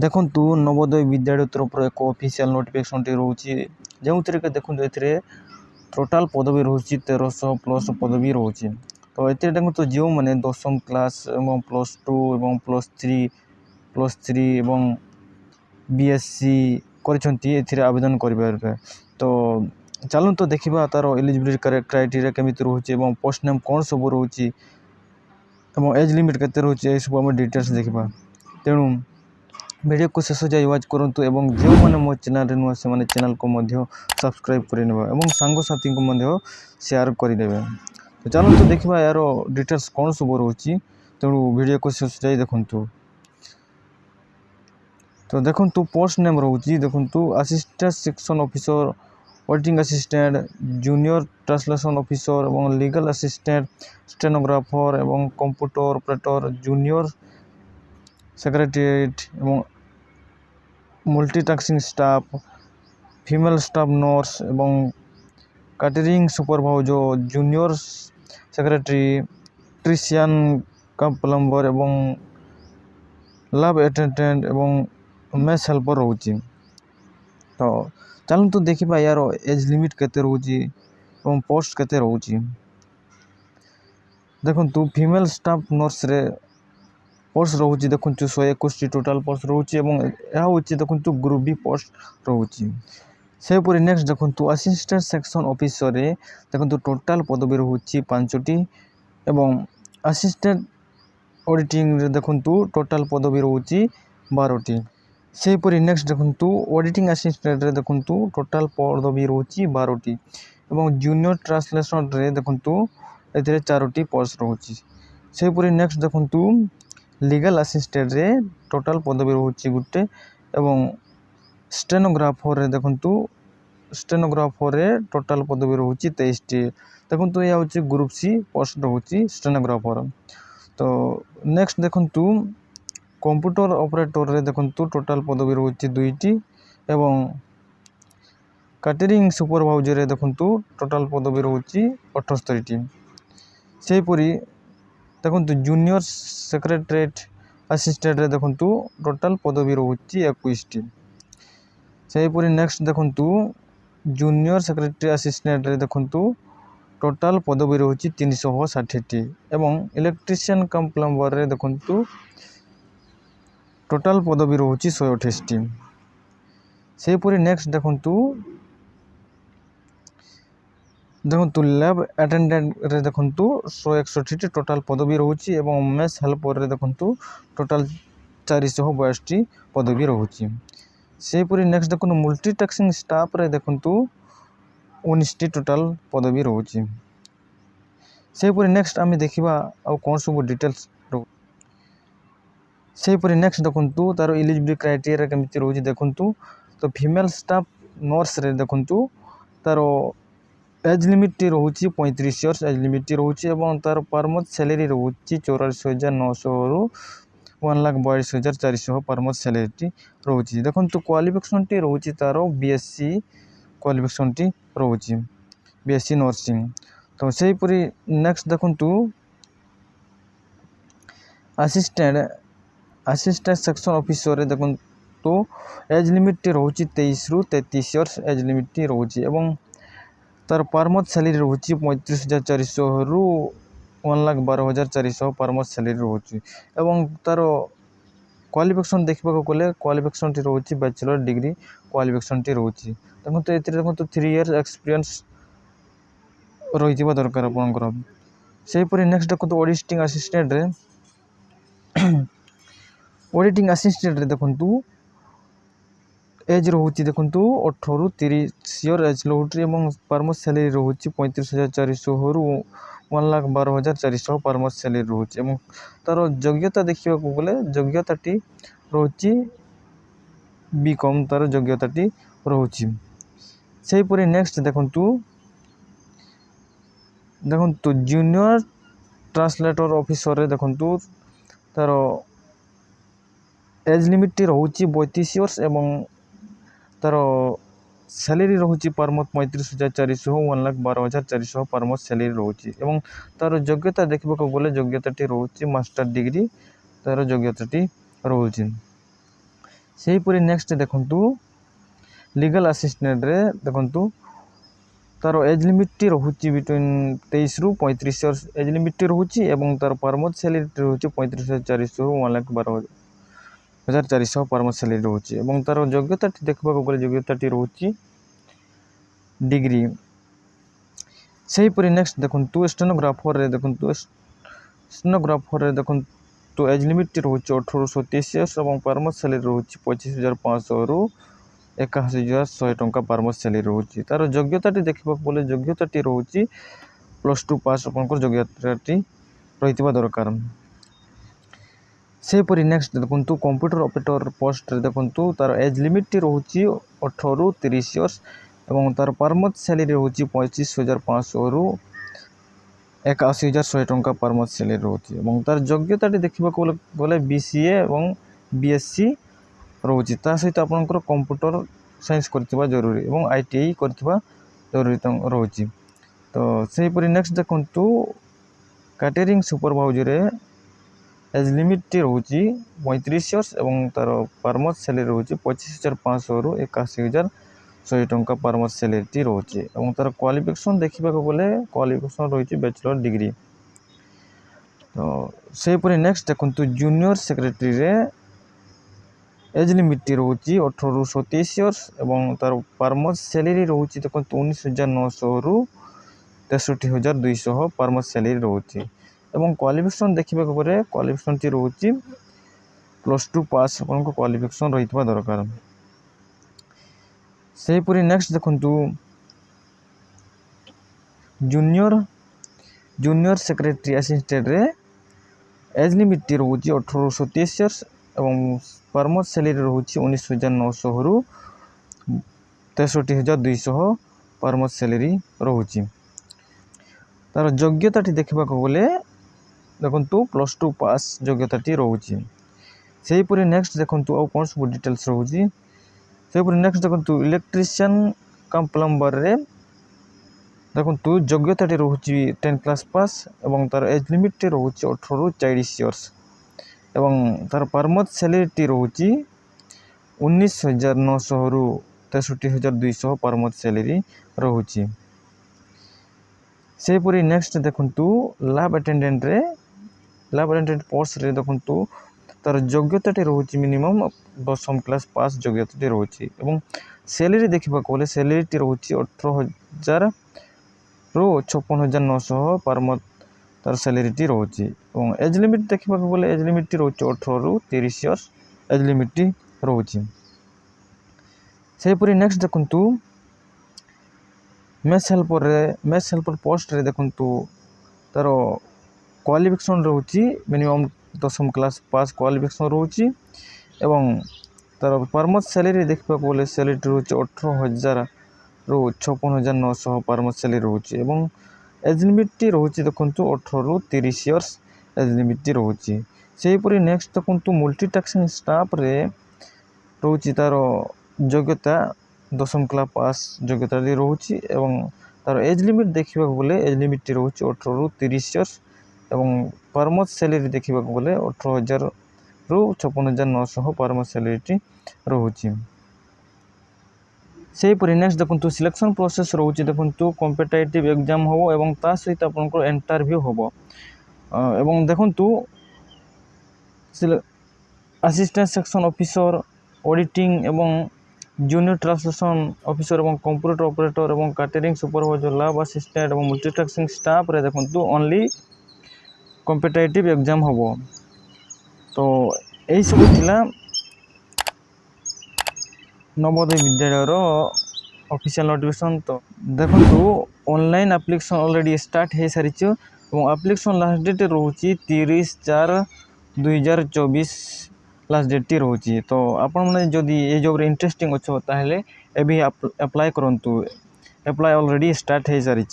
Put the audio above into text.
ଦେଖନ୍ତୁ ନବୋଦୟ ବିଦ୍ୟାଳୟ ତରଫରୁ ଏକ ଅଫିସିଆଲ ନୋଟିଫିକେସନଟି ରହୁଛି ଯେଉଁଥିରେ କି ଦେଖନ୍ତୁ ଏଥିରେ ଟୋଟାଲ ପଦବୀ ରହୁଛି 1300 ପ୍ଲସ୍ ପଦବୀ ରହୁଛି। ତ ଏଥିରେ ଦେଖନ୍ତୁ ଯେଉଁମାନେ ଦଶମ କ୍ଲାସ୍ ଏବଂ +2 ଏବଂ +3 ଏବଂ BSc କରିଛନ୍ତି ଏଥିରେ ଆବେଦନ କରିପାରିବେ। ତ ଚାଲନ୍ତୁ ଦେଖିବା ତାର ଏଲିଜିବିଲିଟି କ୍ରାଇଟେରିଆ କେମିତି ରହୁଛି ଏବଂ ପୋଷ୍ଟ ନେମ୍ କ'ଣ ସବୁ ରହୁଛି ଏବଂ ଏଜ୍ ଲିମିଟ୍ କେତେ ରହୁଛି ଏସବୁ ଆମେ ଡିଟେଲ୍ସ ଦେଖିବା। ତେଣୁ भिडियो शेष जाए वाच करूँ एवं जो मैंने मो चैनल नुआ से चैनल को सब्सक्राइब कर सांगसाथी को शेयर करदे। तो चलते देखा यार डिटेल्स कौन सब रोचे तेणु भिडियो को शेष जाए देखूँ। तो देखु पोस्ट नेम रोचे देखु assistant section officer, auditing assistant, junior translation officer और लीगल असिस्टेंट, स्टेनोग्राफर और कंप्यूटर ऑपरेटर, जूनियर सेक्रेटरीट और multitasking staff, female staff nurse एवं catering supervisor, junior secretary, electrician का प्लम्बर एवं लैब अटेंडेंट एवं मेस हेल्पर रोचे। तो चलते देखा यार एज लिमिट केते रोचे और पोस्ट केते रोचे। देखु फीमेल स्टाफ नर्स रे पोस्ट रोचे देखु 121 टोटाल पोस्ट रोचे और देखु ग्रुप बी पोस्ट रोचे। सेपरी नेक्स्ट देखु असिस्टेंट सेक्शन ऑफिसर रे देखु टोटाल पदवी रोचे 5टी एवं असिस्टेंट ऑडिटिंग रे देखु टोटाल पदवी रोचे 12टी। सेपरी नेक्स्ट देखु ऑडिटिंग असिस्टेंट रे देखु टोटाल पदवी रोचे 12टी एवं जूनियर ट्रांसलेशन रे देखु ए 4टी पोस्ट रोचे। सेपरी नेक्स्ट देखु लीगल असिस्टेंट रे टोटाल पदवी रोचे गुटे एवं स्टेनोग्राफर रे देखु स्टेनोग्राफर रे टोटाल पदवी रोचे 23टी। देखु यह हूँ ग्रुप सी पोस्ट रोचे स्टेनोग्राफर। तो नेक्स्ट देखु कंप्यूटर ऑपरेटर रे देखु टोटाल पदवी रोचे 2टी एवं कैटरिंग सुपरवाइजर रे देखु टोटाल पदवी रोचे 78टी। सेपरी देखु जूनियर सेक्रेटरीट असिस्टेंट रे देखु टोटाल पदवी रोचे 21टी। सेपरी नेक्स्ट देखु जूनियर सेक्रेटरी असिस्टेंट रे देखु टोटाल पदवी रोचे 360टी एवं इलेक्ट्रीशियन कम प्लम्बर रे देखु टोटाल पदवी रोचे 128टी। सेपरी नेक्स्ट देखु लैब अटेंडेंट रे देखु 161टी टोटाल पदवी रोचे एवं मेस हेल्पर रे देखु टोटाल 482टी पदवी रोचे। सेपरी नेक्स्ट देखु मल्टीटास्किंग स्टाफ रे देखु 19टी टोटाल पदवी रोचे। सेपरी नेक्स्ट आम देखा आउ कौन सब डिटेल्स सेपरी नेक्स्ट देखु तार एलिजिबिलिटी क्राइटेरिया केमती रोचे देखु। तो फीमेल स्टाफ नर्स रे देखु तार एज लिमिट रोचे 35 इयर्स एज लिमिट रोचे और तार पर मंथ सैलरी रोचे 84,900 रु 1,22,400 पर मंथ सैलरी रोचे। देखो क्वालिफिकेशन टी रोचे तार BSc क्वालिफिकेशन टी रोचे BSc नर्सिंग। तो सेपरी नेक्स्ट देखु असिस्टेंट सेक्शन ऑफिसर रे देखु तो एज लिमिट रोचे 23 रु 33 इयर्स एज लिमिट रोचे और तार पर मंथ सैलरी रोचे 35,400 रु 1,12,400 पर मंथ सैलरी रोचे और तार क्वालिफिकेशन देखा गले क्वालिफिकेशन टी रोचे बैचलर डिग्री क्वालिफिकेशन टी रोचे। देखो ये देखो 3 इयर्स एक्सपीरियंस रही दरकार आपंकर। सेपरी नेक्स्ट देखो ऑडिटिंग असिस्टेंट रे ऑडिटिंग असिस्टेंट रे देखु एज रोचे देखु 18 रु 30 इयर एज रोचे और पर मंथ सैलरी रोचे 35,400 रु 1,12,400 पर मंथ सैलरी रोचे और तार योग्यता देखा गले योग्यता टी रोचे बीकॉम तार योग्यता टी रोचे। सेपरी नेक्स्ट देखु जूनियर ट्रांसलेटर ऑफिसर रे देखु तार एज लिमिट रोचे 32 इयर्स एवं तार सैलरी रोचे per month 35,400 1,12,400 per month salary रोचे और तार योग्यता देखा गले योग्यता टी रोचे मास्टर डिग्री तार योग्यता टी रोचे। सेहीपरि नेक्स्ट देखंतु लीगल असिस्टेंट रे देखंतु तार एज लिमिट रोचे बिटवीन 23 रु 35 इयर्स एज लिमिट रोचे एवं तार परमोट सैलरी रोचे 35,400 रु 1,12,400 परमोट सैलरी रोचे एवं तार योग्यता देखा गले योग्यता रोचे डिग्री। सेहीपरि नेक्स्ट देखंतु स्टेनोग्राफर रे देखंतु एज लिमिट रोचे 18 रु 37 इयर्स एवं परमोट सैलरी रोचे 25,500 रु 81,100 टंका परमोट सैलरी रोचे। तार योग्यता देखा बोले योग्यता रोचे +2 पास आपंकर योग्यता रही दरकार। सेहीपरि नेक्स्ट देखंतु कंप्यूटर ऑपरेटर पोस्ट रे देखंतु तार एज लिमिट रोचे 18 रु 30 इयर्स एवं तार परमोट सैलरी रोचे 25,500 रु 81,100 टंका परमोट सैलरी रोचे एवं तार योग्यता देखा गले BCA एवं BSc रोचे ता सहित आपनकर कंप्यूटर साइंस करथिबा जरूरी एवं ITI करथिबा जरूरी रोचे। तो सेहीपरि नेक्स्ट देखंतु कैटरिंग सुपरवाइजर एज लिमिट रोचे 35 इयर्स एवं तार परमोट सैलरी रोचे 25,500 रु 81,100 टंका परमोट सैलरी रोचे एवं तार क्वालिफिकेशन देखा गले क्वालिफिकेशन रोचे बैचलर डिग्री। तो सेहीपरि नेक्स्ट देखंतु जूनियर सेक्रेटरी रे एज लिमिट रोचे 18 रु 27 इयर्स एवं तार परमोट सैलरी रोचे देखंतु 19,900 रु 63,200 परमोट सैलरी रोचे एवं क्वालिफिकेशन देखा गले क्वालिफिकेशन रोचे +2 पास आपनको क्वालिफिकेशन रही दरकार। सेहीपरि नेक्स्ट देखंतु जूनियर सेक्रेटरी असिस्टेंट रे एज लिमिट रोचे 18 रु 27 इयर्स एवं परमोट सैलरी रोचे 19,900 रु 63,200 परमोट सैलरी रोचे। तार योग्यता देखा गले देखंतु +2 पास योग्यता रोचे। सेहीपरि नेक्स्ट देखंतु आउ कौन सब डिटेल्स रोचे सेहीपरि नेक्स्ट देखंतु इलेक्ट्रिशियन कम प्लम्बर रे देखंतु योग्यता रोचे 10 क्लास पास एवं तार एज लिमिट रोचे 18 रु 40 इयर्स एवं तार परमोट सैलरी रोचे 19,900 रु 63,200 परमोट सैलरी रोचे। सेहीपरि नेक्स्ट देखंतु लैब अटेंडेंट पोस्ट रे देखंतु तार योग्यता रोचे मिनिमम 10th क्लास पास योग्यता रोचे एवं सैलरी देखा गले सैलरी रोचे 18,000 रु 56,900 परमोट तार सैलरी रोचे एवं एज लिमिट देखा गले एज लिमिट रोचे 18 रु 30 इयर्स एज लिमिट रोचे। सेहीपरि नेक्स्ट देखंतु मेस हेल्पर पोस्ट रे देखंतु तार क्वालिफिकेशन रोचे minimum 10th class pass qualification रोचे एवं तार परमोट सैलरी देखा गले सैलरी रोचे 18,000 रु 56,900 परमोट सैलरी रोचे एवं एज लिमिट रोचे देखंतु 18 रु 30 इयर्स एज लिमिट रोचे। सेहीपरि नेक्स्ट देखंतु मल्टीटास्किंग स्टाफ रे रोचे तार योग्यता 10th क्लास पास योग्यता रोचे एवं तार एज लिमिट देखा गले एज लिमिट रोचे 18 रु 30 इयर्स एवं परमोट सैलरी देखा गले 18,000 रु 56,900 परमोट सैलरी रोचे। सेहीपरि नेक्स्ट देखंतु सिलेक्शन प्रोसेस रोचे देखंतु कॉम्पिटिटिव एग्जाम होबो एवं ता सहित आपनकर इंटरव्यू होबो एवं देखंतु असिस्टेंट सेक्शन ऑफिसर ऑडिटिंग एवं जूनियर ट्रांसलेशन ऑफिसर एवं कंप्यूटर ऑपरेटर एवं कैटरिंग सुपरवाइजर लैब असिस्टेंट एवं मल्टीटास्किंग स्टाफ रे देखंतु ओनली कॉम्पिटिटिव एग्जाम होबो। तो यही सब थिला नवोदय विद्यालय ऑफिशियल नोटिफिकेशन। तो देखंतु ऑनलाइन एप्लिकेशन ऑलरेडी स्टार्ट हो सारी और एप्लिकेशन लास्ट डेट रोचे 30/4/2024 लास्ट डेट रोचे। तो आपण मैंने जदि ये जॉब रे इंटरेस्टिंग अच्छो ताहले एबी अप्लाई करंतु अप्लाई ऑलरेडी स्टार्ट हो सारी।